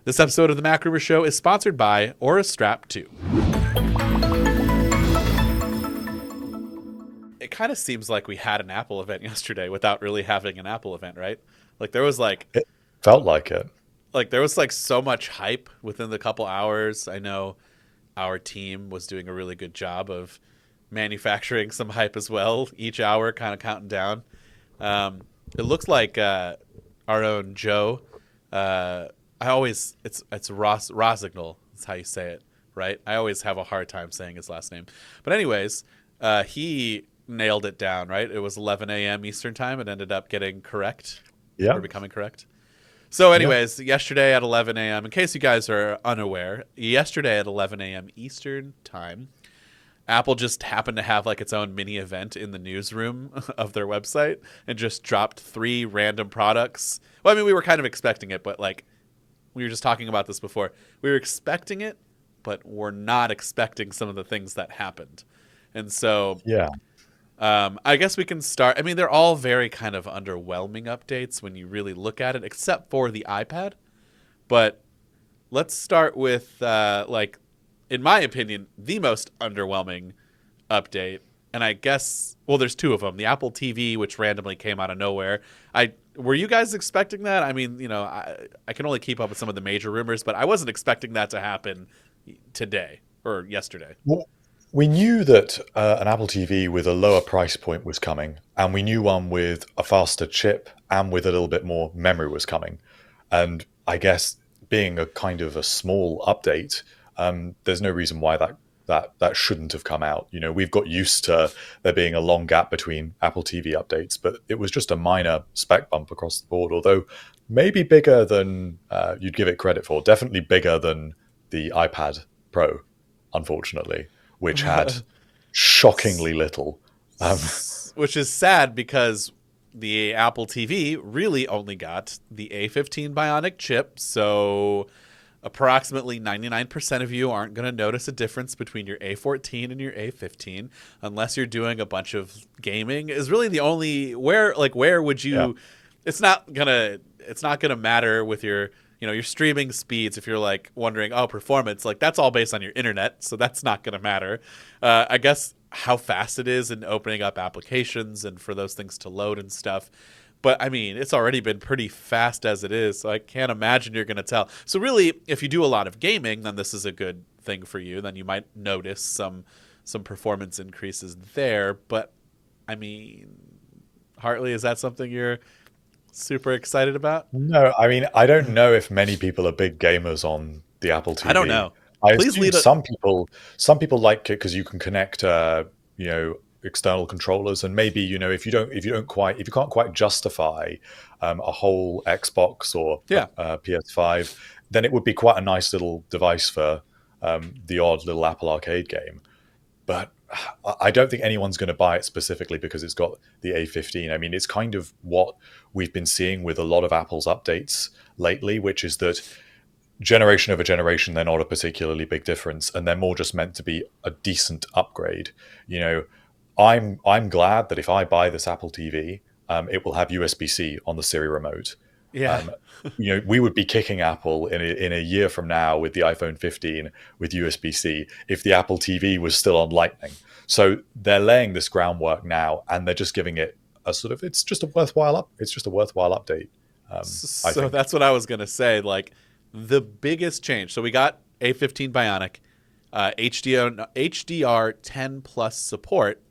This episode of the Mac Rumor Show is sponsored by Aura Strap 2. It kind of seems like we had an Apple event yesterday without really having an Apple event, right? Like there was It felt like it. so much hype within the couple hours. I know our team was doing a really good job of manufacturing some hype as well. Each hour kind of counting down. It looks like our own Joe. It's Rosignol. That's how you say it, right? I always have a hard time saying his last name. But anyways, he nailed it down, right? It was 11 a.m. Eastern time. It ended up getting correct or Yeah. becoming correct. So Yeah. anyways, yesterday at 11 a.m., in case you guys are unaware, yesterday at 11 a.m. Eastern time, Apple just happened to have like its own mini event in the newsroom of their website and just dropped 3 random products. Well, I mean, we were kind of expecting it, but like we were just talking about this before. We were expecting it, but we're not expecting some of the things that happened. And so Yeah. I guess we can start. I mean, they're all very kind of underwhelming updates when you really look at it, except for the iPad. But let's start with, in my opinion, the most underwhelming update. And I guess, well, there's 2 of them. The Apple TV, which randomly came out of nowhere. Were you guys expecting that? I mean, I can only keep up with some of the major rumors, but I wasn't expecting that to happen today or yesterday. Well, we knew that an Apple TV with a lower price point was coming, and we knew one with a faster chip and with a little bit more memory was coming. And I guess being a kind of a small update, there's no reason why that shouldn't have come out. We've got used to there being a long gap between Apple TV updates, but it was just a minor spec bump across the board, although maybe bigger than you'd give it credit for. Definitely bigger than the iPad Pro, unfortunately, which had shockingly little. Which is sad because the Apple TV really only got the A15 Bionic chip, so approximately 99% of you aren't going to notice a difference between your A14 and your A15 unless you're doing a bunch of gaming. Is really the only where would you Yeah. it's not going to matter with your your streaming speeds if you're like wondering, oh, performance, like that's all based on your internet, so that's not going to matter. I guess how fast it is in opening up applications and for those things to load and stuff. But I mean, it's already been pretty fast as it is, so I can't imagine you're going to tell. So really, if you do a lot of gaming, then this is a good thing for you. Then you might notice some performance increases there. But I mean, Hartley, is that something you're super excited about? No, I mean, I don't know if many people are big gamers on the Apple TV. I don't know. I Please assume lead it. some people like it because you can connect, external controllers, and maybe if you can't quite justify a whole Xbox or Yeah. a PS5, then it would be quite a nice little device for the odd little Apple Arcade game. But I don't think anyone's going to buy it specifically because it's got the A15. I mean, it's kind of what we've been seeing with a lot of Apple's updates lately, which is that generation over generation, they're not a particularly big difference, and they're more just meant to be a decent upgrade. I'm glad that if I buy this Apple TV, it will have USB-C on the Siri Remote. Yeah. We would be kicking Apple in a year from now with the iPhone 15 with USB-C if the Apple TV was still on Lightning. So they're laying this groundwork now, and they're just giving it it's just a worthwhile update. I So think. that's what I was going to say. Like the biggest change. So we got A15 Bionic, HDR 10 plus support,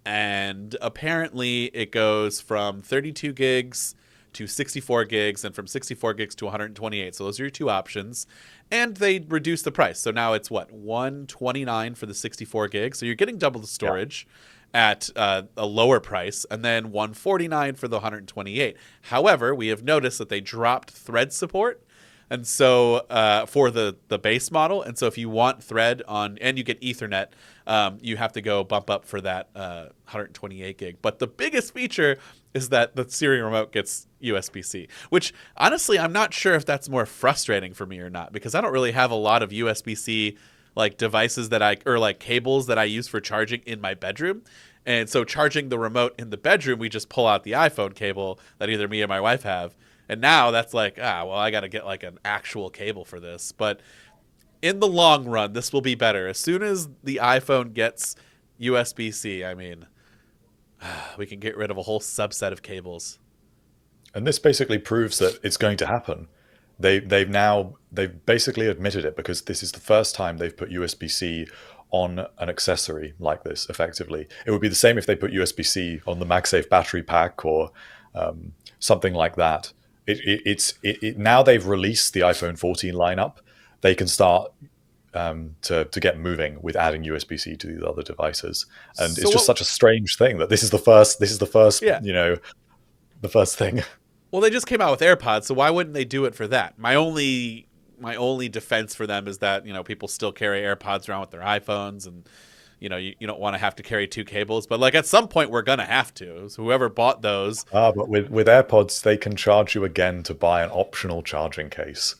and apparently it goes from 32 gigs to 64 gigs and from 64 gigs to 128. So those are your 2 options. And they reduced the price. So now it's what, $129 for the 64 gigs. So you're getting double the storage at a lower price, and then $149 for the 128. However, we have noticed that they dropped Thread support. And so for the base model, and so if you want Thread on and you get Ethernet, you have to go bump up for that 128 gig. But the biggest feature is that the Siri Remote gets USB-C, which honestly I'm not sure if that's more frustrating for me or not, because I don't really have a lot of USB-C like devices or like cables that I use for charging in my bedroom. And so charging the remote in the bedroom, we just pull out the iPhone cable that either me or my wife have. And now that's like, well, I got to get like an actual cable for this. But in the long run, this will be better. As soon as the iPhone gets USB-C, I mean, we can get rid of a whole subset of cables. And this basically proves that it's going to happen. They've basically admitted it, because this is the first time they've put USB-C on an accessory like this. Effectively, it would be the same if they put USB-C on the MagSafe battery pack or something like that. Now they've released the iPhone 14 lineup. They can start to get moving with adding USB-C to these other devices, and So it's just such a strange thing that this is the first. Yeah. The first thing. Well, they just came out with AirPods, so why wouldn't they do it for that? My only defense for them is that people still carry AirPods around with their iPhones, and you don't want to have to carry two cables. But like at some point, we're gonna have to. So whoever bought those, But with AirPods, they can charge you again to buy an optional charging case.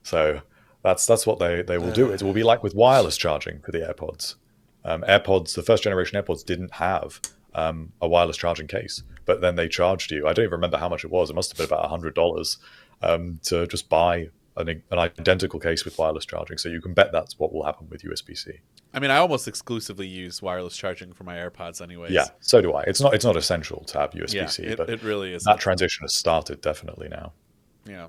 So that's what they will do. It will be like with wireless charging for the AirPods. The first generation AirPods didn't have a wireless charging case, but then they charged you. I don't even remember how much it was. It must have been about $100 to just buy an identical case with wireless charging. So you can bet that's what will happen with USB-C. I mean, I almost exclusively use wireless charging for my AirPods, anyways. Yeah, so do I. It's not essential to have USB-C, yeah, but it really is. That transition has started definitely now. Yeah.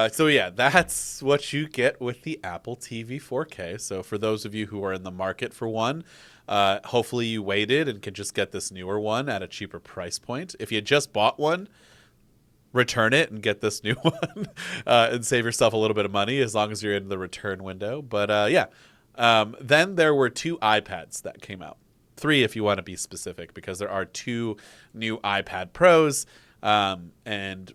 So yeah, that's what you get with the Apple TV 4K. So for those of you who are in the market for one, hopefully you waited and can just get this newer one at a cheaper price point. If you just bought one, return it and get this new one and save yourself a little bit of money as long as you're in the return window. But then there were 2 iPads that came out. 3 if you want to be specific, because there are 2 new iPad Pros. And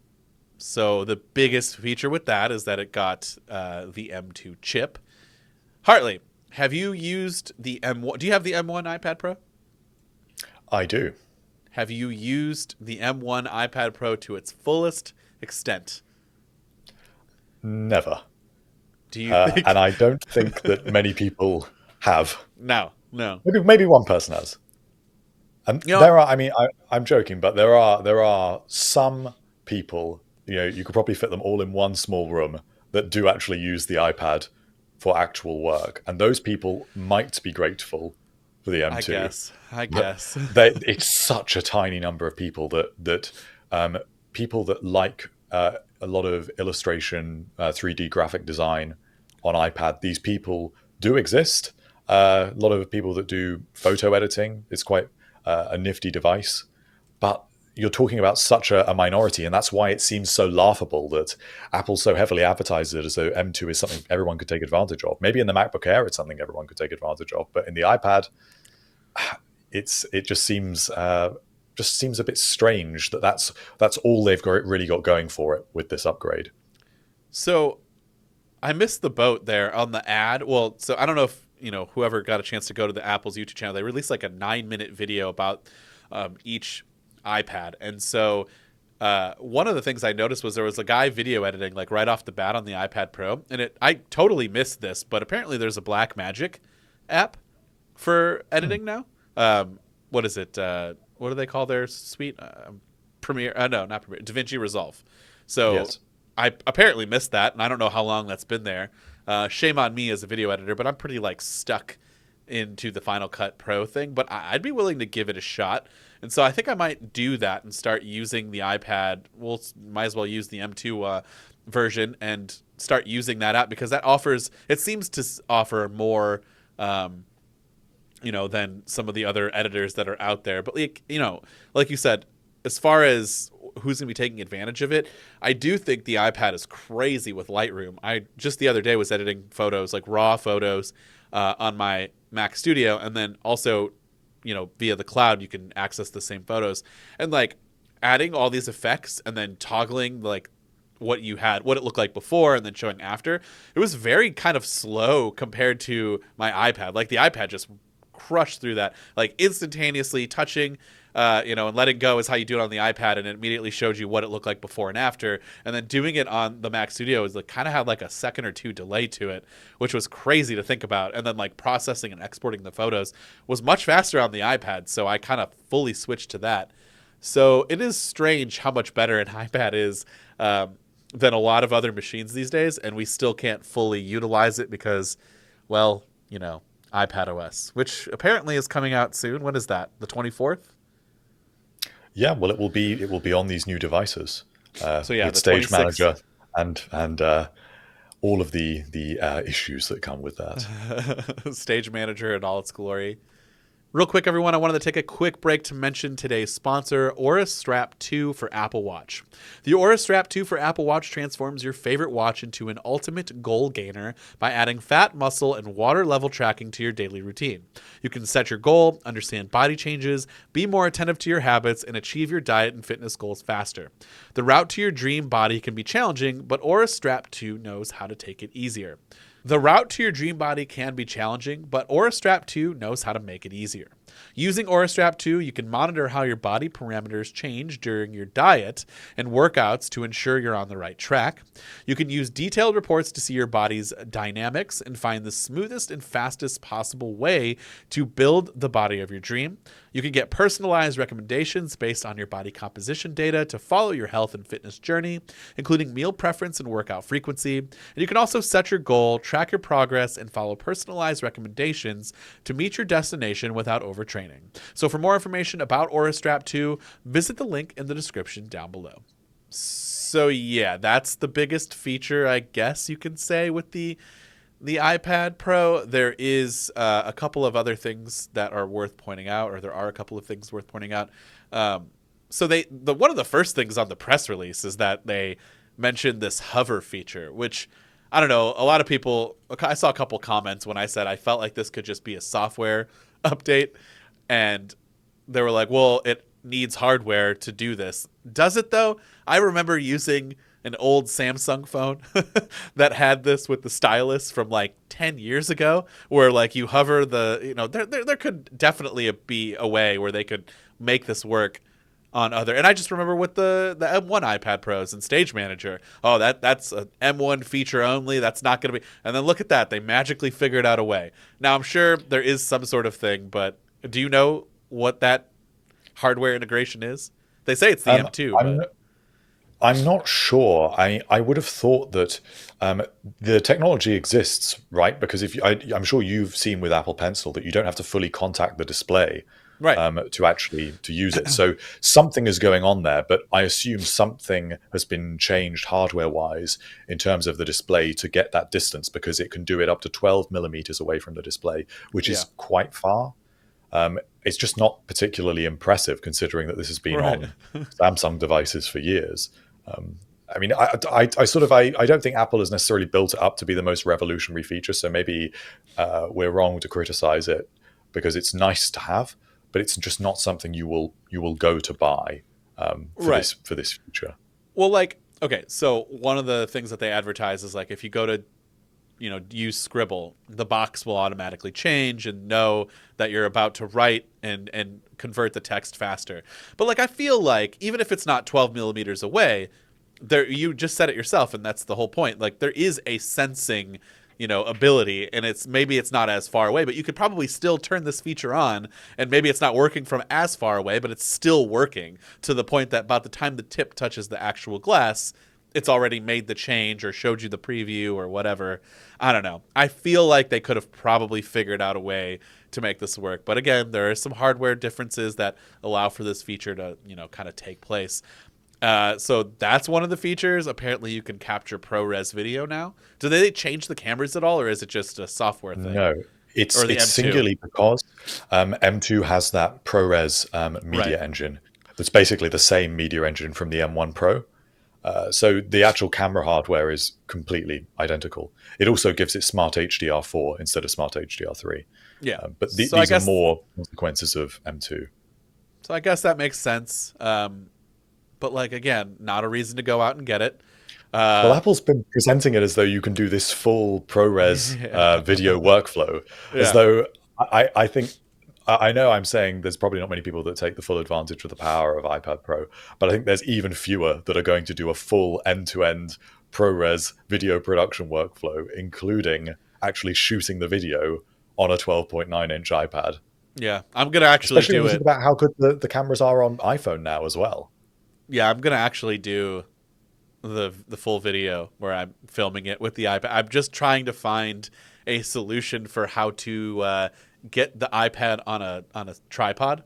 so the biggest feature with that is that it got the M2 chip. Hartley, have you used the M1? Do you have the M1 iPad Pro? I do. Have you used the M1 iPad Pro to its fullest extent? Never. Do you think? And I don't think that many people have. No. Maybe one person has. And there are. I mean, I'm joking, but there are some people. You could probably fit them all in one small room that do actually use the iPad for actual work, and those people might be grateful for the M2. I guess. It's such a tiny number of people that people that like a lot of illustration, 3D graphic design on iPad. These people do exist. A lot of people that do photo editing. It's quite a nifty device, but you're talking about such a minority, and that's why it seems so laughable that Apple so heavily advertises it as though M2 is something everyone could take advantage of. Maybe in the MacBook Air, it's something everyone could take advantage of, but in the iPad, it just seems a bit strange that's all they've really got going for it with this upgrade. So I missed the boat there on the ad. Well, so I don't know if whoever got a chance to go to the Apple's YouTube channel, they released like a 9-minute video about each iPad. And so one of the things I noticed was there was a guy video editing like right off the bat on the iPad Pro, and I totally missed this, but apparently there's a Blackmagic app for editing now. What is it? What do they call their suite? Premiere? No, not Premiere. DaVinci Resolve. So yes. I apparently missed that, and I don't know how long that's been there. Shame on me as a video editor, but I'm pretty like stuck into the Final Cut Pro thing. But I'd be willing to give it a shot. And so I think I might do that and start using the iPad. We'll might as well use the M2 version and start using that app, because it seems to offer more, than some of the other editors that are out there. But like you said, as far as who's going to be taking advantage of it, I do think the iPad is crazy with Lightroom. I just the other day was editing photos, like raw photos, on my Mac Studio, and then also via the cloud, you can access the same photos, and like adding all these effects and then toggling like what it looked like before and then showing after. It was very kind of slow compared to my iPad. Like the iPad just crushed through that, like instantaneously touching, and letting go is how you do it on the iPad, and it immediately showed you what it looked like before and after. And then doing it on the Mac Studio is like kind of had like a second or two delay to it, which was crazy to think about. And then like processing and exporting the photos was much faster on the iPad, so I kind of fully switched to that. So it is strange how much better an iPad is than a lot of other machines these days, and we still can't fully utilize it because, well, iPad OS, which apparently is coming out soon. When is that? The 24th? Yeah, well, it will be on these new devices So yeah, with the Stage 26th. Manager and all of the issues that come with that. Stage Manager in all its glory. Real quick, everyone, I wanted to take a quick break to mention today's sponsor, Aura Strap 2 for Apple Watch. The Aura Strap 2 for Apple Watch transforms your favorite watch into an ultimate goal gainer by adding fat, muscle, and water level tracking to your daily routine. You can set your goal, understand body changes, be more attentive to your habits, and achieve your diet and fitness goals faster. The route to your dream body can be challenging, but Aura Strap 2 knows how to take it easier. The route to your dream body can be challenging, but Aura Strap 2 knows how to make it easier. Using Aura Strap 2, you can monitor how your body parameters change during your diet and workouts to ensure you're on the right track. You can use detailed reports to see your body's dynamics and find the smoothest and fastest possible way to build the body of your dream. You can get personalized recommendations based on your body composition data to follow your health and fitness journey, including meal preference and workout frequency. And you can also set your goal, track your progress, and follow personalized recommendations to meet your destination without overtraining. So for more information about Aura Strap 2, visit the link in the description down below. So yeah, that's the biggest feature, I guess you can say, with the iPad Pro. There is a couple of other things that are worth pointing out, or there are a couple of things worth pointing out. So one of the first things on the press release is that they mentioned this hover feature, which I don't know. A lot of people, I saw a couple comments when I said I felt like this could just be a software update, and they were like, well, it needs hardware to do this. Does it though? I remember using an old Samsung phone that had this with the stylus from like 10 years ago, where like you hover there could definitely be a way where they could make this work on other. And I just remember with the M1 iPad Pros and Stage Manager, oh, that's an M1 feature only. That's not going to be. And then look at that. They magically figured out a way. Now, I'm sure there is some sort of thing, but do you know what that hardware integration is? They say it's the M2, but I'm not sure. I would have thought that the technology exists, right? Because I'm sure you've seen with Apple Pencil that you don't have to fully contact the display, right, to use it. So something is going on there, but I assume something has been changed hardware-wise in terms of the display to get that distance, because it can do it up to 12 millimeters away from the display, which is quite far. It's just not particularly impressive considering that this has been on Samsung devices for years. I mean, I don't think Apple has necessarily built it up to be the most revolutionary feature. So maybe we're wrong to criticize it, because it's nice to have, but it's just not something you will go to buy for this feature. Well, like, okay, so one of the things that they advertise is like if you go to use Scribble, the box will automatically change and know that you're about to write and convert the text faster. But like, I feel like even if it's not 12 millimeters away, you just said it yourself, and that's the whole point. Like, there is a sensing, ability, and maybe it's not as far away, but you could probably still turn this feature on, and maybe it's not working from as far away, but it's still working to the point that about the time the tip touches the actual glass, it's already made the change or showed you the preview or whatever. I don't know. I feel like they could have probably figured out a way to make this work. But again, there are some hardware differences that allow for this feature to, kind of take place. So that's one of the features. Apparently you can capture ProRes video now. Do they change the cameras at all, or is it just a software thing? No, it's singularly because M2 has that ProRes media engine. That's basically the same media engine from the M1 Pro. So the actual camera hardware is completely identical. It also gives it Smart HDR4 instead of Smart HDR3. Yeah, but these are more consequences of M2. So I guess that makes sense. But like, again, not a reason to go out and get it. Well, Apple's been presenting it as though you can do this full ProRes video workflow, as though I think. I know I'm saying there's probably not many people that take the full advantage of the power of iPad Pro, but I think there's even fewer that are going to do a full end-to-end ProRes video production workflow, including actually shooting the video on a 12.9-inch iPad. Yeah, I'm gonna actually Especially when do you think it. about how good the cameras are on iPhone now as well. Yeah, I'm gonna actually do the full video where I'm filming it with the iPad. I'm just trying to find a solution for how to get the iPad on a tripod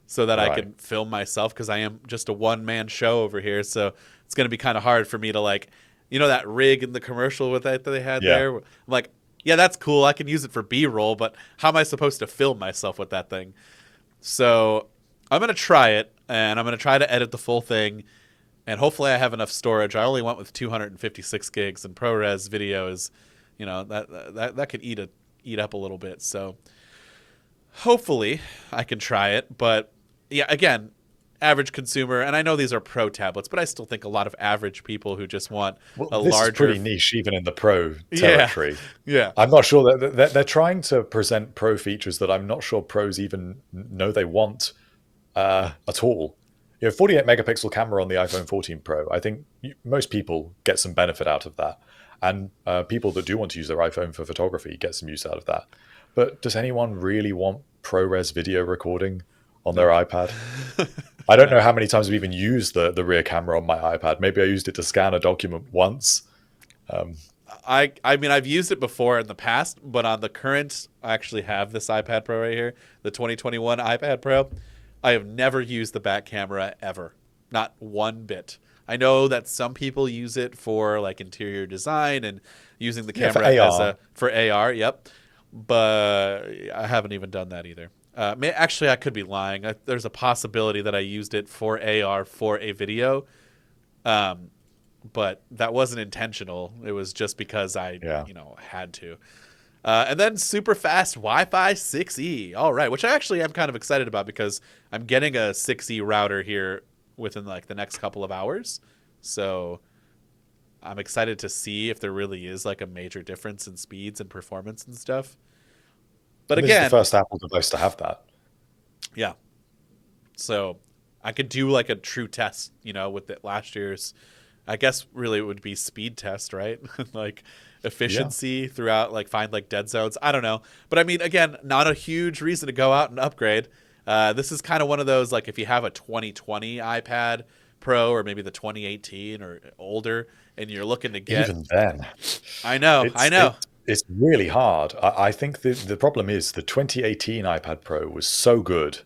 so that I Right. can film myself because I am just a one man show over here. So it's gonna be kind of hard for me to like, that rig in the commercial with that they had Yeah. there. I'm like, yeah, that's cool. I can use it for B-roll, but how am I supposed to film myself with that thing? So I'm gonna try it, and I'm gonna try to edit the full thing, and hopefully I have enough storage. I only went with 256 gigs, and ProRes video is, that could eat up a little bit. So hopefully I can try it. But yeah, again, average consumer, and I know these are pro tablets, but I still think a lot of average people who just want Well, a this is larger, pretty niche, even in the pro yeah, territory. yeah. I'm not sure that they're trying to present pro features that I'm not sure pros even know they want at all. 48 megapixel camera on the iPhone 14 Pro. I think most people get some benefit out of that, and people that do want to use their iPhone for photography get some use out of that. But does anyone really want ProRes video recording on their No. iPad? I don't No. know how many times I've even used the rear camera on my iPad. Maybe I used it to scan a document once. Um, I mean I've used it before in the past, but on the current I actually have this iPad Pro right here, the 2021 iPad Pro. I have never used the back camera ever. Not one bit. I know that some people use it for like interior design and using the yeah, for camera as AR. a for AR, yep. But I haven't even done that either. Actually, I could be lying. There's a possibility that I used it for AR for a video, um, but that wasn't intentional. It was just because I, Yeah. had to. And then super fast Wi-Fi 6E. All right, which I actually am kind of excited about because I'm getting a 6E router here within like the next couple of hours. So I'm excited to see if there really is like a major difference in speeds and performance and stuff. But And this is the again, first Apple device to have that. yeah. So I could do like a true test, with it last year's. I guess really it would be speed test, right? Like Yeah. efficiency throughout, like find like dead zones. I don't know, but I mean, again, not a huge reason to go out and upgrade. This is kind of one of those like if you have a 2020 iPad Pro or maybe the 2018 or older, and you're looking to get. Even then, I know, I it's know. it's it's really hard. I think the problem is the 2018 iPad Pro was so good,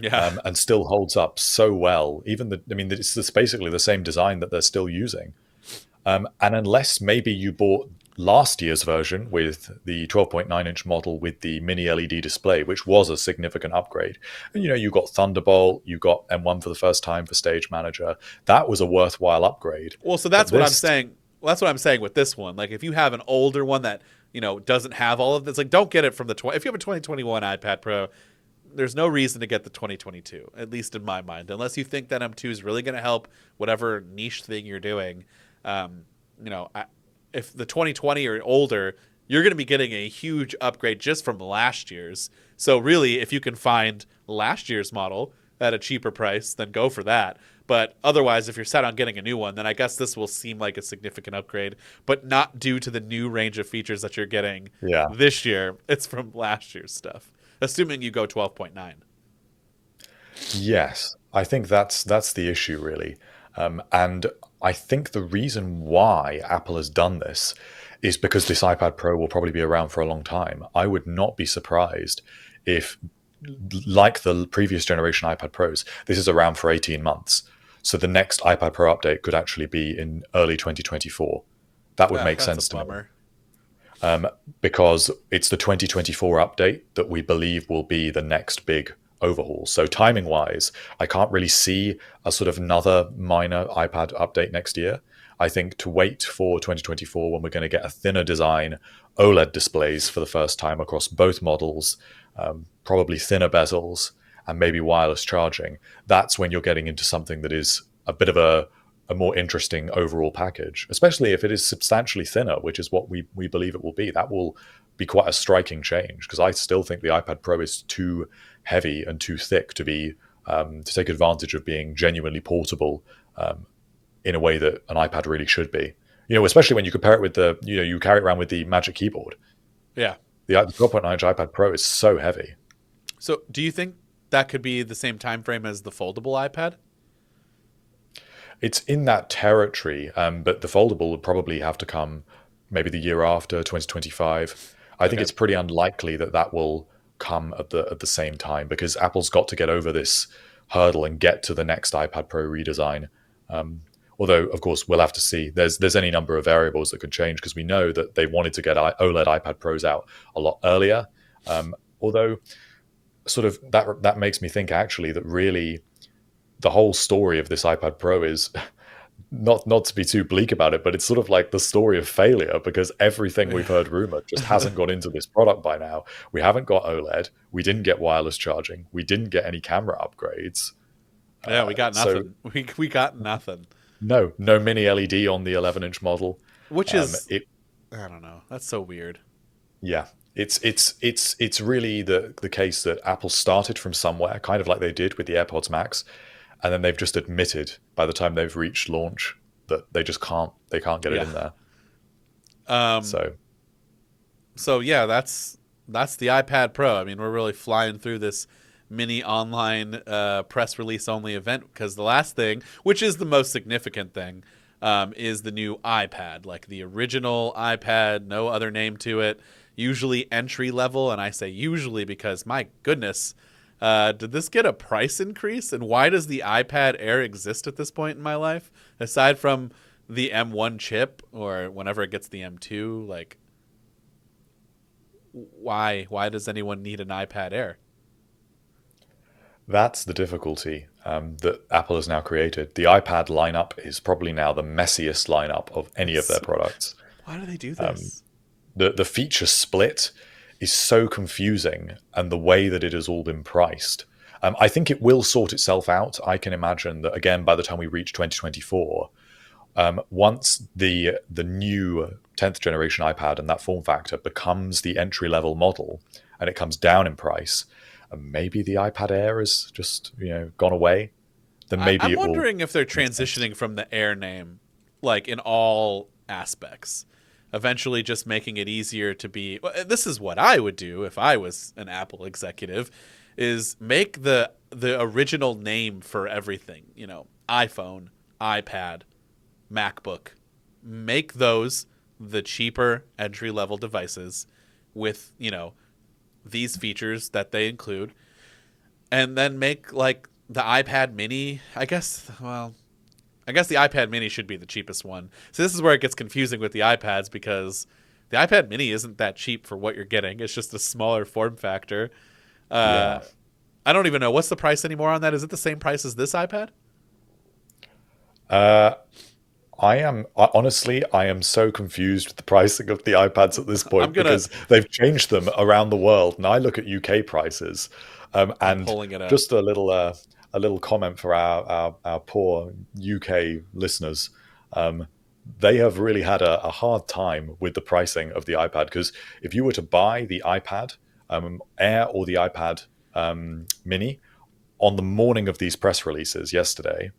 Yeah. and still holds up so well. I mean, it's basically the same design that they're still using. And unless maybe you bought last year's version with the 12.9-inch model with the mini LED display, which was a significant upgrade, and you got Thunderbolt, you got M1 for the first time for Stage Manager, that was a worthwhile upgrade. Well, so But that's what I'm this, saying. Well, that's what I'm saying with this one. Like, if you have an older one that doesn't have all of this, like, don't get it from the If you have a 2021 iPad Pro, there's no reason to get the 2022. At least in my mind, unless you think that M2 is really going to help whatever niche thing you're doing. Um, if the 2020 or older, you're going to be getting a huge upgrade just from last year's. So really, if you can find last year's model at a cheaper price, then go for that. But otherwise, if you're set on getting a new one, then I guess this will seem like a significant upgrade, but not due to the new range of features that you're getting yeah, this year. It's from last year's stuff, assuming you go 12.9. yes, I think that's the issue really. And I think the reason why Apple has done this is because this iPad Pro will probably be around for a long time. I would not be surprised if, like the previous generation iPad Pros, this is around for 18 months. So the next iPad Pro update could actually be in early 2024. That would make That's a sense to me. bummer. Because it's the 2024 update that we believe will be the next big overhaul. So timing wise, I can't really see a sort of another minor iPad update next year. I think to wait for 2024 when we're going to get a thinner design, OLED displays for the first time across both models, probably thinner bezels, and maybe wireless charging. That's when you're getting into something that is a bit of a more interesting overall package, especially if it is substantially thinner, which is what we believe it will be. That will be quite a striking change because I still think the iPad Pro is too heavy and too thick to be to take advantage of being genuinely portable in a way that an iPad really should be. Especially when you compare it with you carry it around with the Magic Keyboard. Yeah. The 12.9-inch iPad Pro is so heavy. So, do you think that could be the same time frame as the foldable iPad? It's in that territory, but the foldable would probably have to come maybe the year after 2025. I think Okay. it's pretty unlikely that that will come at the same time because Apple's got to get over this hurdle and get to the next iPad Pro redesign. Um, Although, of course, we'll have to see. There's any number of variables that could change because we know that they wanted to get OLED iPad Pros out a lot earlier. Although, sort of that makes me think actually that really the whole story of this iPad Pro is not to be too bleak about it, but it's sort of like the story of failure because everything we've heard rumored just hasn't got into this product by now. We haven't got OLED. We didn't get wireless charging. We didn't get any camera upgrades. Yeah, we got So nothing. We got nothing. no mini LED on the 11-inch model. Which is, It I don't know. That's so weird. Yeah, it's really the case that Apple started from somewhere, kind of like they did with the AirPods Max, and then they've just admitted by the time they've reached launch that they can't get it Yeah. in there. Um. So So yeah, that's the iPad Pro. I mean, we're really flying through this mini online press release only event because the last thing, which is the most significant thing, is the new iPad, like the original iPad, no other name to it. Usually entry level, and I say usually because my goodness, did this get a price increase? And why does the iPad Air exist at this point in my life? Aside from the M1 chip, or whenever it gets the M2, like why does anyone need an iPad Air? that's the difficulty that Apple has now created. The iPad lineup is probably now the messiest lineup of any of their products. Why do they do this? The feature split is so confusing, and the way that it has all been priced. I think it will sort itself out. I can imagine that again by the time we reach 2024, once the new 10th generation iPad and that form factor becomes the entry level model, and it comes down in price, and maybe the iPad Air has just gone away. Then maybe I'm it will wondering if they're make sense. transitioning from the Air name, like in all aspects, eventually just making it easier to be. Well, this is what I would do if I was an Apple executive, is make the original name for everything. iPhone, iPad, MacBook. Make those the cheaper entry level devices with these features that they include, and then make like the iPad Mini. I guess the iPad Mini should be the cheapest one. So this is where it gets confusing with the iPads because the iPad Mini isn't that cheap for what you're getting. It's just a smaller form factor. Yeah. I don't even know what's the price anymore on that. Is it the same price as this iPad? Uh, honestly, I am so confused with the pricing of the iPads at this I'm point gonna. because they've changed them around the world, and I look at UK prices. I'm And pulling it up. just a little comment for our poor UK listeners. Um, they have really had a hard time with the pricing of the iPad because if you were to buy the iPad Air or the iPad Mini on the morning of these press releases yesterday,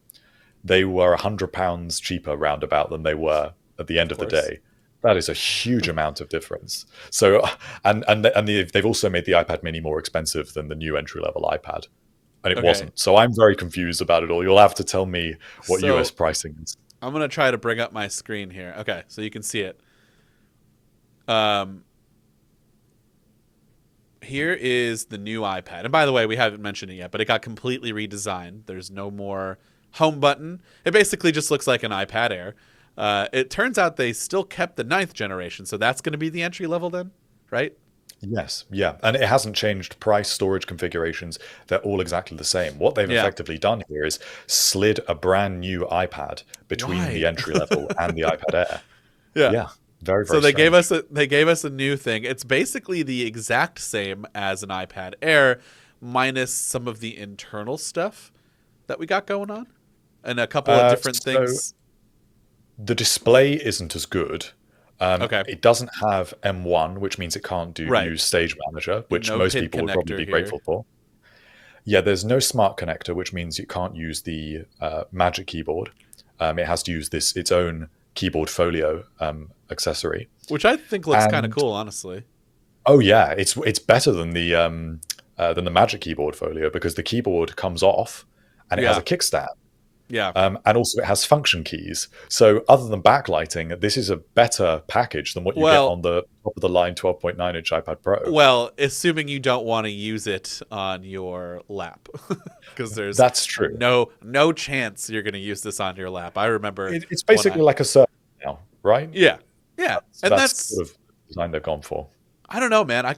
they were £100 cheaper roundabout than they were at the end Of of the course. day. That is a huge amount of difference. So, they've also made the iPad Mini more expensive than the new entry level iPad, and it Okay. wasn't. So I'm very confused about it all. You'll have to tell me what US So pricing is. I'm gonna try to bring up my screen here. Okay, so you can see it. Um, Here is the new iPad. And by the way, we haven't mentioned it yet, but it got completely redesigned. There's no more home button. It basically just looks like an iPad Air. It turns out they still kept the ninth generation, so that's going to be the entry level then, right? Yes, yeah, and it hasn't changed price, storage configurations. They're all exactly the same. What they've Yeah. effectively done here is slid a brand new iPad between the Why? entry level and the iPad Air. Yeah. Yeah, very, So very strange. they gave us a new thing. It's basically the exact same as an iPad Air, minus some of the internal stuff that we got going on, and a couple of different So things. the display isn't as good. Okay. It doesn't have M1, which means it can't Right. use Stage Manager, which No most pin people would probably connector be here. grateful for. Yeah, there's no smart connector, which means you can't use the Magic Keyboard. It has to use its own Keyboard Folio accessory. Which I think looks kind of And cool, honestly. oh yeah, it's better than than the Magic Keyboard Folio because the keyboard comes off and it has a Yeah. kickstand. Yeah. And also it has function keys. So other than backlighting, this is a better package than what you get Well, on the top of the line 12.9-inch iPad Pro. well, assuming you don't want to use it on your lap, because there's That's true. no chance you're going to use this on your lap. I remember It's when basically like a Surface now, right? yeah, yeah, and That's that's sort of the design they've gone for. I don't know, man. I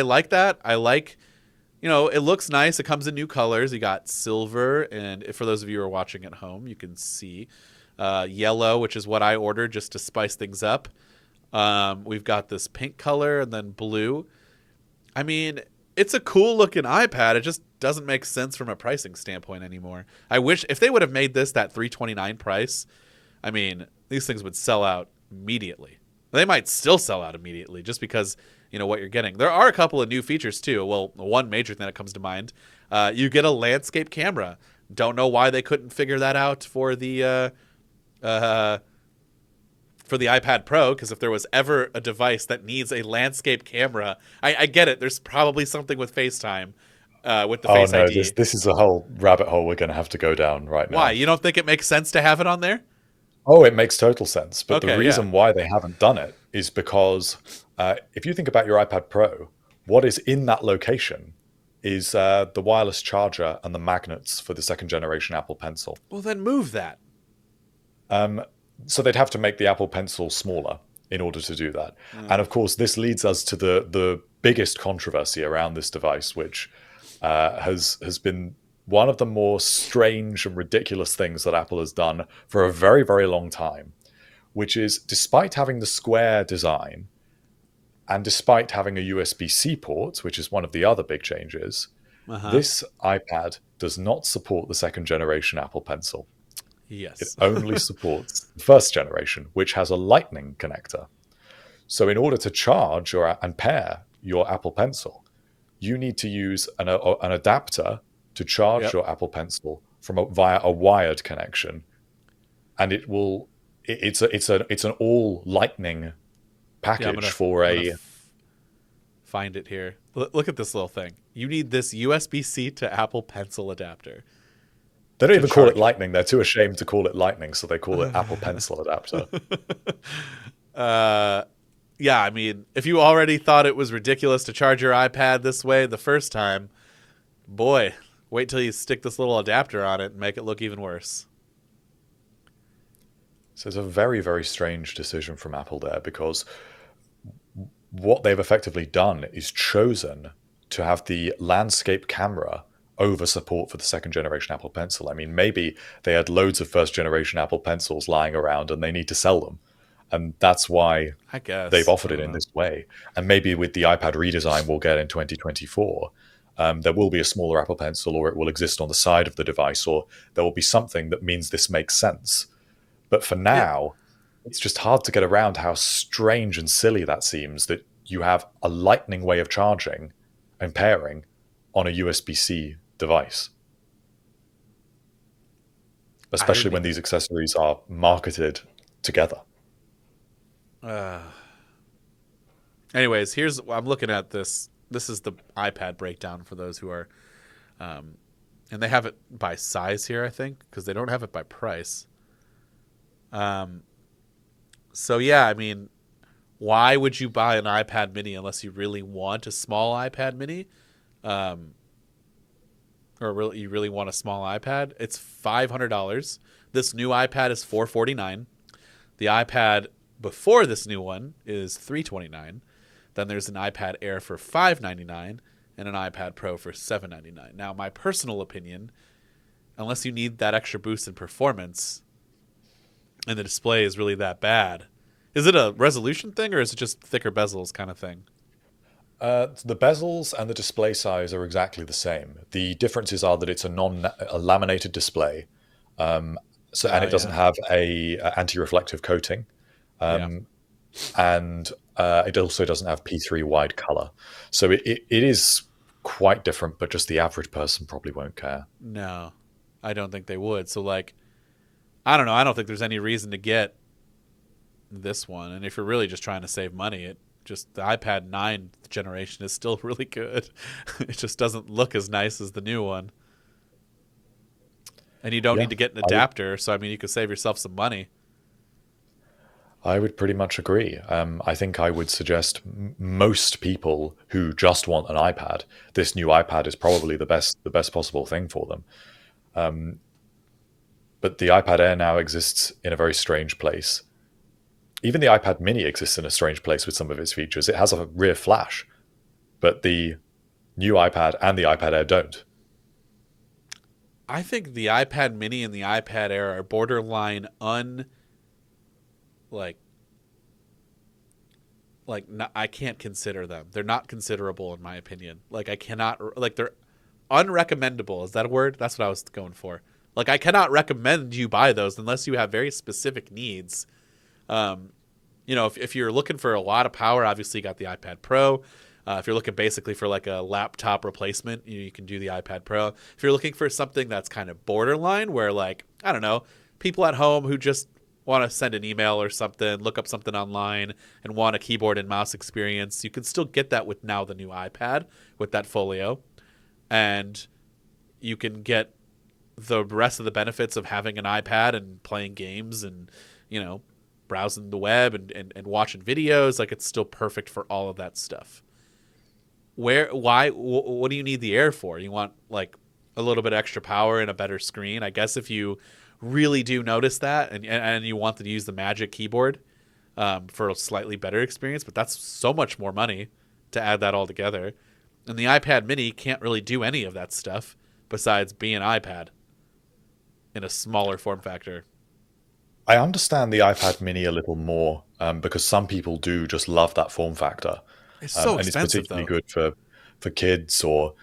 like that. I like, it looks nice. It comes in new colors. You got silver, and for those of you who are watching at home, you can see yellow, which is what I ordered just to spice things up. We've got this pink color and then blue. I mean, it's a cool looking iPad. It just doesn't make sense from a pricing standpoint anymore. I wish if they would have made this that $329 price, I mean, these things would sell out immediately. They might still sell out immediately just because what you're getting. There are a couple of new features too. Well, one major thing that comes to mind, you get a landscape camera. Don't know why they couldn't figure that out for the iPad Pro, because if there was ever a device that needs a landscape camera, I get it. There's probably something with FaceTime, with the Oh Face no, ID. this is a whole rabbit hole we're going to have to go down right Why? now. You don't think it makes sense to have it on there? Oh, it makes total sense. But the Okay, yeah. reason why they haven't done it is because if you think about your iPad Pro, what is in that location is the wireless charger and the magnets for the second generation Apple Pencil. Well, then move that. So they'd have to make the Apple Pencil smaller in order to do that. And of course, this leads us to the biggest controversy around this device, which has been one of the more strange and ridiculous things that Apple has done for a very, very long time, which is despite having the square design and despite having a USB-C port, which is one of the other big changes, this iPad does not support the second generation Apple Pencil. It Yes. only supports the first generation, which has a Lightning connector. So in order to charge and pair your Apple Pencil, you need to use an adapter to charge Yep. your Apple Pencil via a wired connection, and it's an all Lightning package Yeah, I'm gonna find it here. Look at this little thing. You need this USB-C to Apple Pencil adapter. They don't to even call it charge. Lightning. They're too ashamed to call it Lightning, so they call it Apple Pencil adapter. Yeah, I mean, if you already thought it was ridiculous to charge your iPad this way the first time, boy, wait till you stick this little adapter on it and make it look even worse. So it's a very, very strange decision from Apple there, because what they've effectively done is chosen to have the landscape camera over support for the second generation Apple Pencil. I mean, maybe they had loads of first generation Apple Pencils lying around and they need to sell them. And that's why I guess they've offered I it don't in know. this way. And maybe with the iPad redesign we'll get in 2024, there will be a smaller Apple Pencil, or it will exist on the side of the device, or there will be something that means this makes sense. But for Yeah, now, it's just hard to get around how strange and silly that seems, that you have a Lightning way of charging and pairing on a USB-C device, I especially didn't when these accessories are marketed together. Anyways, I'm looking at this. This is the iPad breakdown for those who are, and they have it by size here, I think, because they don't have it by price. So yeah, I mean, why would you buy an iPad Mini unless you really want a small iPad Mini, or you really want a small iPad? It's $500. This new iPad is $449. The iPad before this new one is $329. Then there's an iPad Air for $599 and an iPad Pro for $799. Now, my personal opinion, unless you need that extra boost in performance and the display is really that bad, is it a resolution thing or is it just thicker bezels kind of thing? The bezels and the display size are exactly the same. The differences are that it's a laminated display, and it doesn't Yeah. have a anti-reflective coating, Yeah. and it also doesn't have P3 wide color. So it is quite different, but just the average person probably won't care. No, I don't think they would. So, like, I don't know. I don't think there's any reason to get this one. And if you're really just trying to save money, just the iPad 9 generation is still really good. It just doesn't look as nice as the new one. And you don't Yeah, need to get an I would adapter, so I mean, you could save yourself some money. I would pretty much agree. I think I would suggest most people who just want an iPad, this new iPad is probably the best possible thing for them. But the iPad Air now exists in a very strange place. Even the iPad Mini exists in a strange place with some of its features. It has a rear flash, but the new iPad and the iPad Air don't. I think the iPad Mini and the iPad Air are borderline like I can't consider them. They're not considerable in my opinion. Like I cannot like they're unrecommendable. Is that a word? That's what I was going for. Like I cannot recommend you buy those unless you have very specific needs. If you're looking for a lot of power, obviously you got the iPad Pro. If you're looking basically for like a laptop replacement, you can do the iPad Pro. If you're looking for something that's kind of borderline where like, I don't know, people at home who just want to send an email or something, look up something online and want a keyboard and mouse experience, you can still get that with now the new iPad with that Folio. And you can get the rest of the benefits of having an iPad and playing games and, browsing the web and watching videos. Like it's still perfect for all of that stuff. What do you need the Air for? You want like a little bit extra power and a better screen. I guess if you really do notice that and you want to use the Magic Keyboard for a slightly better experience, but that's so much more money to add that all together. And the iPad Mini can't really do any of that stuff besides be an iPad in a smaller form factor. I understand the iPad Mini a little more because some people do just love that form factor. It's so And it's expensive particularly though. good for kids or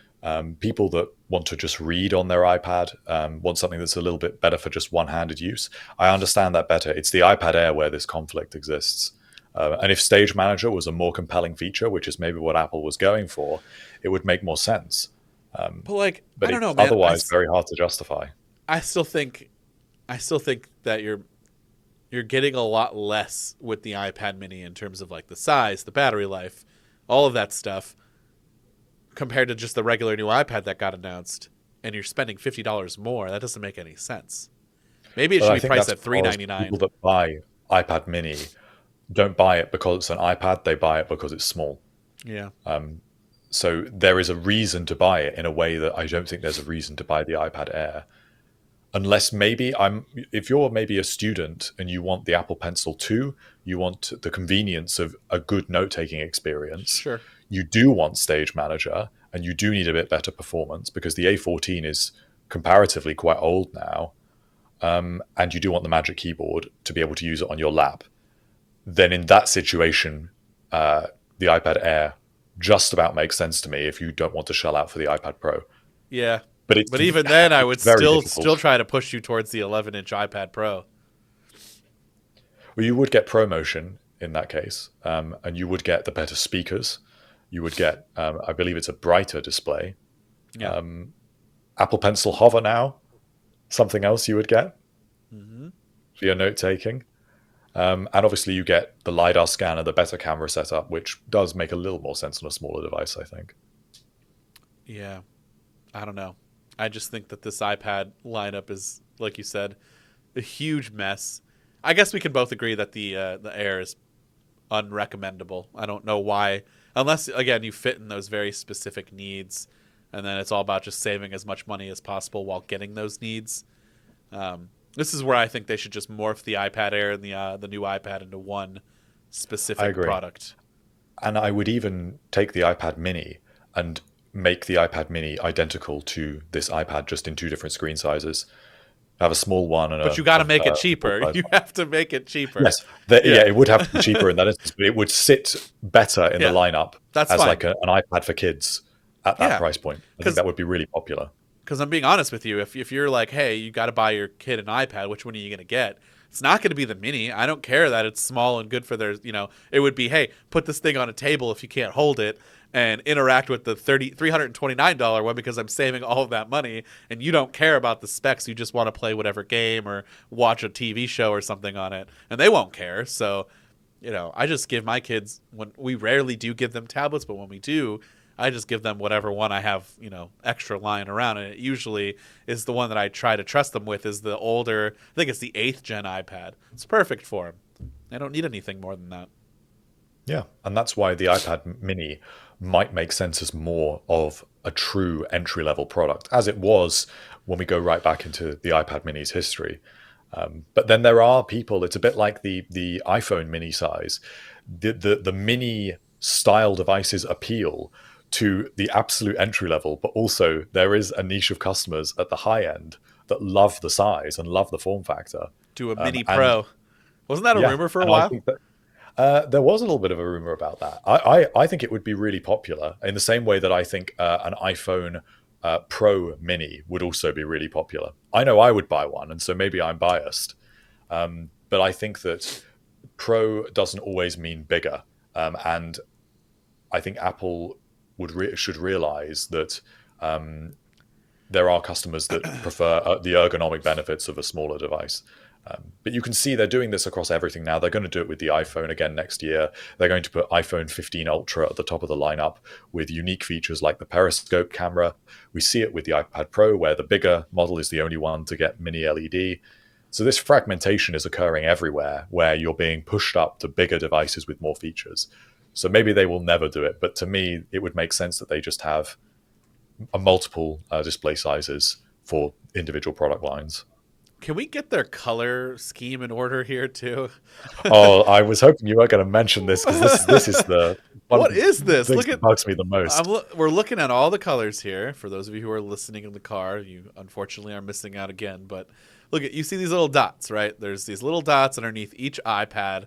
people that want to just read on their iPad, want something that's a little bit better for just one-handed use. I understand that better. It's the iPad Air where this conflict exists. And if Stage Manager was a more compelling feature, which is maybe what Apple was going for, it would make more sense. But like, But I don't know, it's man. otherwise very hard to justify. I still think that you're getting a lot less with the iPad Mini in terms of like the size, the battery life, all of that stuff compared to just the regular new iPad that got announced, and you're spending $50 more. That doesn't make any sense. Maybe it But should I be think priced that's at three because ninety people nine. that buy iPad Mini don't buy it because it's an iPad, they buy it because it's small. Yeah. So there is a reason to buy it in a way that I don't think there's a reason to buy the iPad Air. Unless maybe if you're maybe a student and you want the Apple Pencil 2, you want the convenience of a good note-taking experience, Sure. you do want Stage Manager, and you do need a bit better performance because the A14 is comparatively quite old now, and you do want the Magic Keyboard to be able to use it on your lap, then in that situation, the iPad Air just about makes sense to me if you don't want to shell out for the iPad Pro. Yeah. But it's But even then, I would it's very still difficult. try to push you towards the 11-inch iPad Pro. Well, you would get ProMotion in that case, and you would get the better speakers. You would get, I believe it's a brighter display. Yeah. Apple Pencil Hover now, something else you would get Mm-hmm. for your note taking. And obviously you get the LiDAR scanner, the better camera setup, which does make a little more sense on a smaller device, I think. Yeah. I don't know. I just think that this iPad lineup is, like you said, a huge mess. I guess we can both agree that the Air is unrecommendable. I don't know why, unless again you fit in those very specific needs, and then it's all about just saving as much money as possible while getting those needs. This is where I think they should just morph the iPad Air and the new iPad into one I specific agree. product. And I would even take the iPad mini and make the iPad mini identical to this iPad, just in two different screen sizes. Have a small one and But you got to make it a full cheaper. size You one. have to make it cheaper. Yes, Yeah. yeah, it would have to be cheaper in that instance, but it would sit better in the Yeah. lineup That's as fine. like an iPad for kids at that Yeah. price point. I think Because that would be really popular. I'm being honest with you. If you're like, hey, you got to buy your kid an iPad, which one are you going to get? It's not going to be the mini. I don't care that it's small and good for their, it would be, hey, put this thing on a table if you can't hold it and interact with the $329 one because I'm saving all of that money and you don't care about the specs. You just want to play whatever game or watch a TV show or something on it and they won't care. So I just give my kids, when we rarely do give them tablets, but when we do, I just give them whatever one I have, extra lying around. And it usually is the one that I try to trust them with is the older, I think it's the 8th gen iPad. It's perfect for them. I don't need anything more than that. Yeah, and that's why the iPad mini might make sense as more of a true entry level product, as it was when we go right back into the iPad mini's history. But then there are people, it's a bit like the iPhone mini size. The mini style devices appeal to the absolute entry level, but also there is a niche of customers at the high end that love the size and love the form factor. To a Mini And Pro. Wasn't that a yeah, rumor for a and I while? think that there was a little bit of a rumor about that. I think it would be really popular in the same way that I think an iPhone Pro Mini would also be really popular. I know I would buy one, and so maybe I'm biased. But I think that Pro doesn't always mean bigger. And I think Apple should realize that there are customers that prefer the ergonomic benefits of a smaller device. But you can see they're doing this across everything now. They're going to do it with the iPhone again next year. They're going to put iPhone 15 Ultra at the top of the lineup with unique features like the periscope camera. We see it with the iPad Pro, where the bigger model is the only one to get mini LED. So this fragmentation is occurring everywhere, where you're being pushed up to bigger devices with more features. So maybe they will never do it, but to me, it would make sense that they just have a multiple display sizes for individual product lines. Can we get their color scheme in order here too? Oh, I was hoping you were going to mention this because this is the one of What the is this? things Look that at bugs me the most. we're looking at all the colors here. For those of you who are listening in the car, you unfortunately are missing out again. But look at you see these little dots, right? There's these little dots underneath each iPad,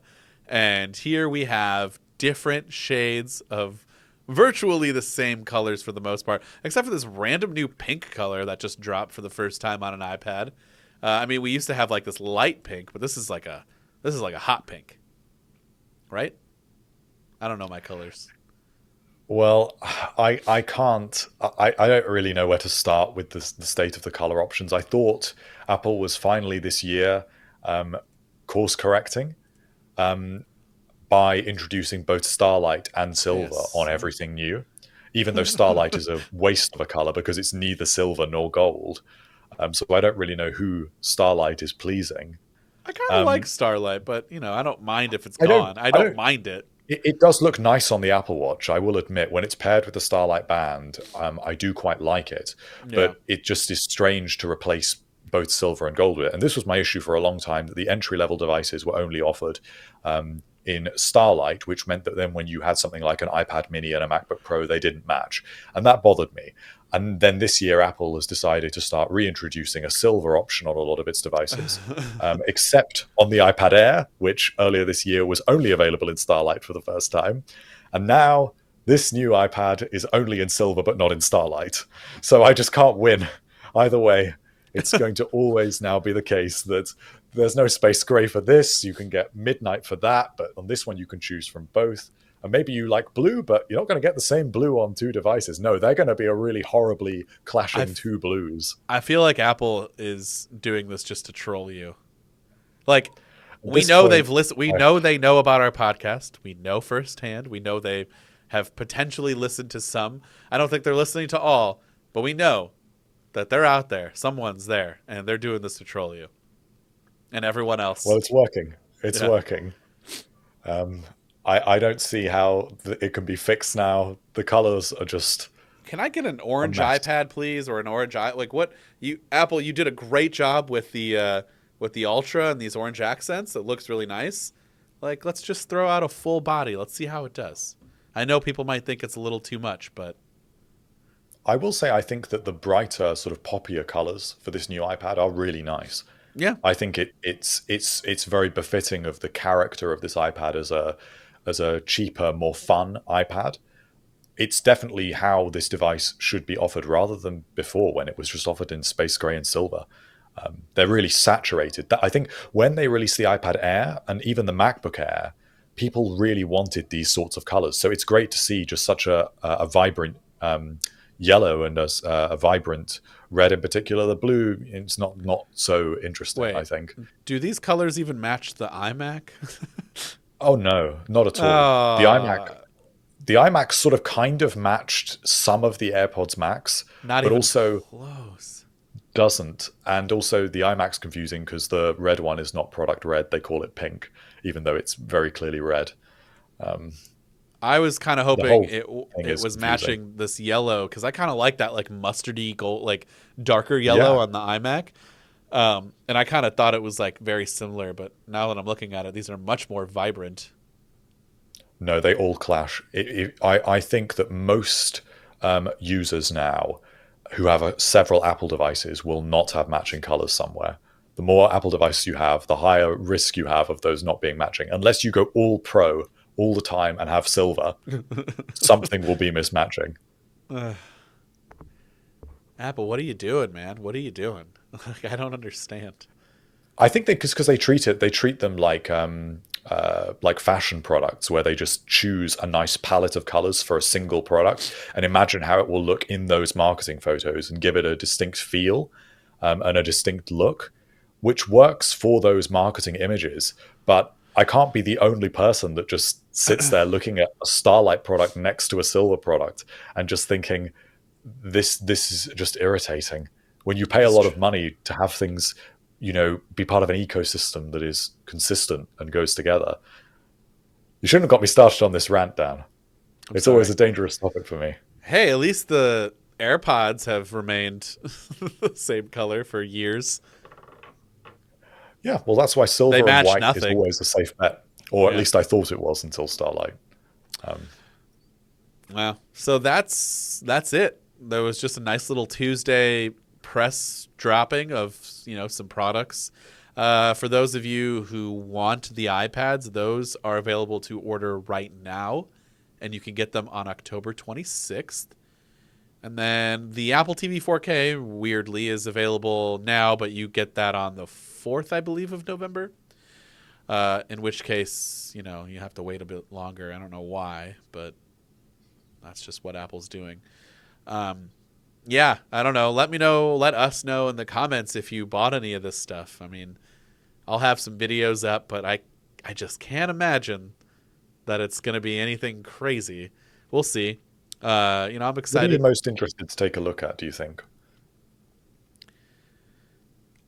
and here we have different shades of virtually the same colors for the most part, except for this random new pink color that just dropped for the first time on an iPad. I mean, we used to have like this light pink, but this is like a hot pink, right? I don't know my colors. Well, I can't. I don't really know where to start with the state of the color options. I thought Apple was finally this year course correcting by introducing both Starlight and Silver Yes. on everything new, even though Starlight is a waste of a color because it's neither silver nor gold. So I don't really know who Starlight is pleasing. I kind of like Um, Starlight, but I don't mind if it's I don't. gone. I I don't don't. mind it. It does look nice on the Apple Watch, I will admit. When it's paired with the Starlight Band, I do quite like it. Yeah. But it just is strange to replace both silver and gold with it. And this was my issue for a long time, that the entry-level devices were only offered in Starlight, which meant that then when you had something like an iPad mini and a MacBook Pro, they didn't match. And that bothered me. And then this year, Apple has decided to start reintroducing a silver option on a lot of its devices, except on the iPad Air, which earlier this year was only available in Starlight for the first time. And now this new iPad is only in silver, but not in Starlight. So I just can't win. Either way, it's going to always now be the case that there's no space gray for this. You can get midnight for that, but on this one, you can choose from both. And maybe you like blue, but you're not going to get the same blue on two devices. No, they're going to be a really horribly I, clashing f- two blues. I feel like Apple is doing this just to troll you. Like, At we this know point, they've listened. We I, know they know about our podcast. We know firsthand. We know they have potentially listened to some. I don't think they're listening to all, but we know that they're out there. Someone's there, and they're doing this to troll you and everyone well, else. it's working. It's Yeah. working. Um, I don't see how it can be fixed now. The colors are just Can I get an a orange mess. iPad, please, or an orange like what you Apple? You did a great job with the Ultra and these orange accents. It looks really nice. Like, let's just throw out a full body. Let's see how it does. I know people might think it's a little too much, but I will say I think that the brighter, sort of poppier colors for this new iPad are really nice. yeah, I think it's very befitting of the character of this iPad as a cheaper, more fun iPad. It's definitely how this device should be offered rather than before when it was just offered in space gray and silver. They're really saturated. I think when they released the iPad Air and even the MacBook Air, people really wanted these sorts of colors. So it's great to see just such a vibrant yellow and a vibrant red in particular. The blue, it's not so interesting, I wait. think. Do these colors even match the iMac? Oh no, not at all. Uh, The iMac sort of kind of matched some of the AirPods Max, Not but even also close. doesn't. And also the iMac's confusing because the red one is not product red; they call it pink, even though it's very clearly red. Um, I was kind of the hoping whole it thing it is was confusing. matching this yellow because I kind of like that like mustardy gold, like darker yellow Yeah, on the iMac. And I kind of thought it was like very similar, but now that I'm looking at it, these are much more vibrant. no, they all clash. I think that most users now who have several Apple devices will not have matching colors somewhere. The more Apple devices you have, the higher risk you have of those not being matching. Unless you go all pro all the time and have silver, something will be mismatching. Apple, what are you doing, man? What are you doing? Like, I don't understand. I think they because they treat them like fashion products where they just choose a nice palette of colors for a single product and imagine how it will look in those marketing photos and give it a distinct feel and a distinct look, which works for those marketing images. But I can't be the only person that just sits there looking at a Starlight product next to a silver product and just thinking this is just irritating. When you pay a It's lot tr- of money to have things, be part of an ecosystem that is consistent and goes together. You shouldn't have got me started on this rant, Dan. I'm It's always sorry. a dangerous topic for me. Hey, at least the AirPods have remained the same color for years. Yeah, well, that's why They silver and match white is nothing. always a safe bet, or at Yeah. least I thought it was until Starlight. Um, Wow. So that's it. There was just a nice little Tuesday press dropping of some products. For those of you who want the iPads, those are available to order right now, and you can get them on October 26th. And then the Apple TV 4K weirdly is available now, but you get that on the 4th, I believe, of November. In which case, you have to wait a bit longer. I don't know why, but that's just what Apple's doing. Um, yeah, I don't know. Let me know. Let us know in the comments if you bought any of this stuff. I mean, I'll have some videos up, but I just can't imagine that it's going to be anything crazy. We'll see. I'm what are you excited. most interested to take a look at, do you think?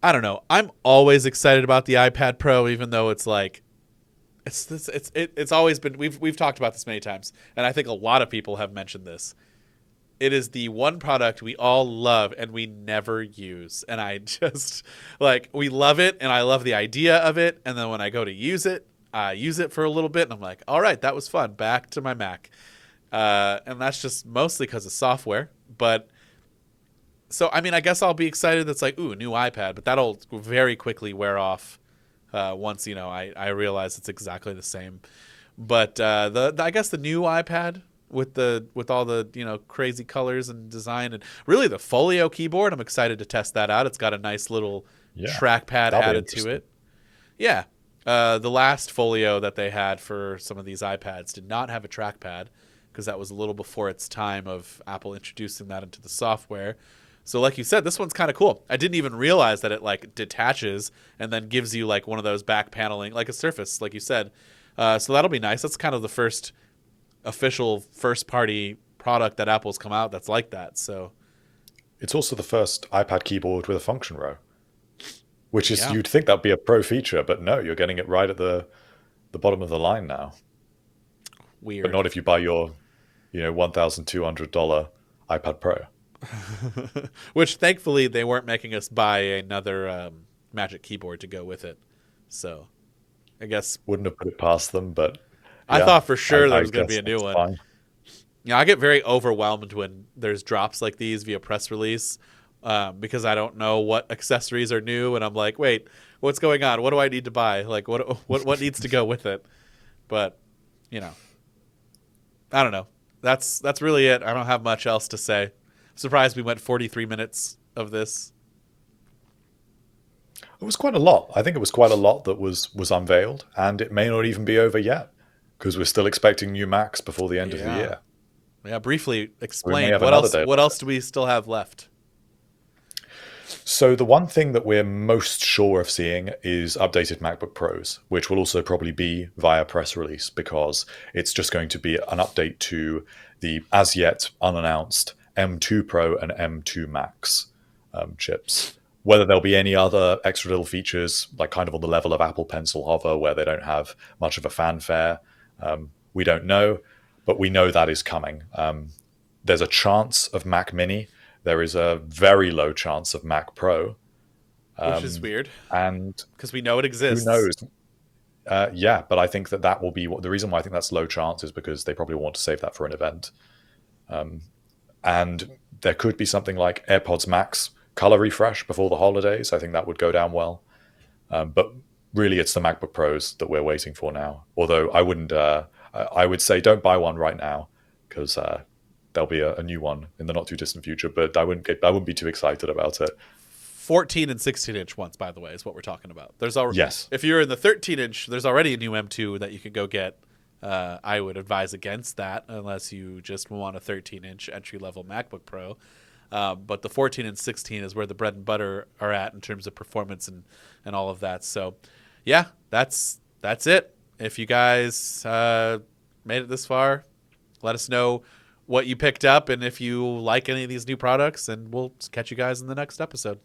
I don't know. I'm always excited about the iPad Pro, even though it's like it's always been. We've talked about this many times, and I think a lot of people have mentioned this. It is the one product we all love and we never use. And I just like we love it and I love the idea of it. And then when I go to use it, I use it for a little bit and I'm like, all right, that was fun. Back to my Mac. And that's just mostly because of software. But so I mean, I guess I'll be excited. That's like, ooh, new iPad, but that'll very quickly wear off once I realize it's exactly the same. But I guess the new iPad with all the crazy colors and design and really the Folio keyboard, I'm excited to test that out. It's got a nice little Yeah, trackpad that'll be added to interesting. it. Yeah. The last Folio that they had for some of these iPads did not have a trackpad because that was a little before its time of Apple introducing that into the software. So like you said, this one's kind of cool. I didn't even realize that it like detaches and then gives you like one of those back paneling, like a Surface, like you said. So that'll be nice. That's kind of the first official first party product that Apple's come out that's like that. So It's also the first iPad keyboard with a function row, which is yeah, you'd think that'd be a pro feature, but no, you're getting it right at the bottom of the line now. But weird. not if you buy your, $1,200 iPad Pro. Which thankfully they weren't making us buy another Magic Keyboard to go with it. So I guess Wouldn't have put it past them, but I yeah, thought for sure there I was going to be guess a new that's one. fine. I get very overwhelmed when there's drops like these via press release because I don't know what accessories are new, and I'm like, wait, what's going on? What do I need to buy? Like, what needs to go with it? But you know, I don't know. That's really it. I don't have much else to say. I'm surprised we went 43 minutes of this. It was quite a lot. I think it was quite a lot that was unveiled, and it may not even be over yet because we're still expecting new Macs before the end of the Yeah, year. yeah. Briefly We may explain have what another else. day. What else do we still have left? So the one thing that we're most sure of seeing is updated MacBook Pros, which will also probably be via press release because it's just going to be an update to the as yet unannounced M2 Pro and M2 Max chips. Whether there'll be any other extra little features, like kind of on the level of Apple Pencil Hover, where they don't have much of a fanfare, we don't know, but we know that is coming. There's a chance of Mac Mini. There is a very low chance of Mac Pro. Which is weird And because we know it who exists. knows? Yeah, but I think that will be the reason why I think that's low chance is because they probably want to save that for an event. And there could be something like AirPods Max color refresh before the holidays. I think that would go down well. But really, it's the MacBook Pros that we're waiting for now. Although I wouldn't, I would say don't buy one right now because there'll be a new one in the not too distant future. But I wouldn't be too excited about it. 14 and 16-inch ones, by the way, is what we're talking about. There's already, Yes. if you're in the 13-inch, there's already a new M2 that you could go get. I would advise against that unless you just want a 13-inch entry-level MacBook Pro. But the 14 and 16 is where the bread and butter are at in terms of performance and all of that. So, yeah, that's it. If you guys made it this far, let us know what you picked up and if you like any of these new products, and we'll catch you guys in the next episode.